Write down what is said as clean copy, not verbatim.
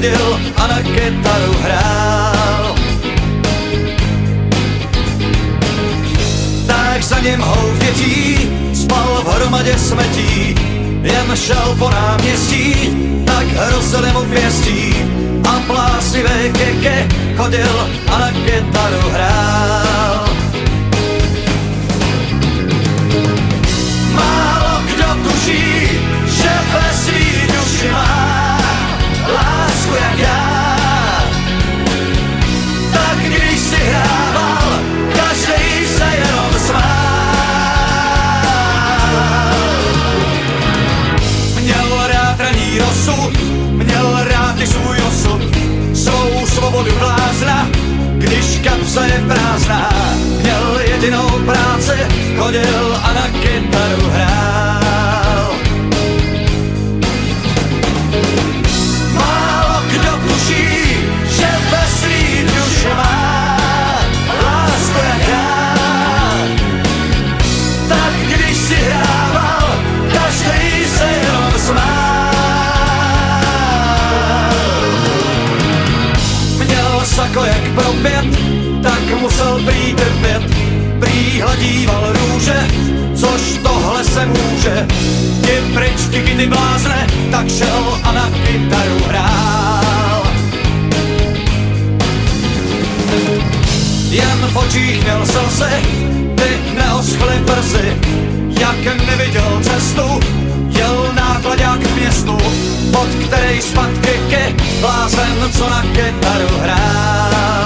chodil a na kytaru hrál. Tak za ním houv dětí spal v hromadě smetí, jen šel po náměstí, tak hrozili mu pěstí a plásnivé keke chodil a na kytaru hrál. Málo kdo tuší, že ve svý duši má lásku jak já. Tak když si hrával, každej se jenom smál. Měl rád raní rosu, měl rád i svůj osud, svou svobodu blázna, když kapsa je prázdná. Měl jedinou práci, chodil a na kytaru hrál. Málo kdo tuší, že ve svý duši má lásku jak já. Tak když si hrával, každej se jenom smál. Měl sako jak propět, tak musel prý trpět. Prý hladíval růže, což tohle se může. Ty pryč, ty blázne, tak šel a na kytaru hrál. Jen v očích měl slzy, ty neoschly brzy. Jak neviděl cestu, jel nákladák k městu, pod který spad kyky, blázen, co na kytaru hrál.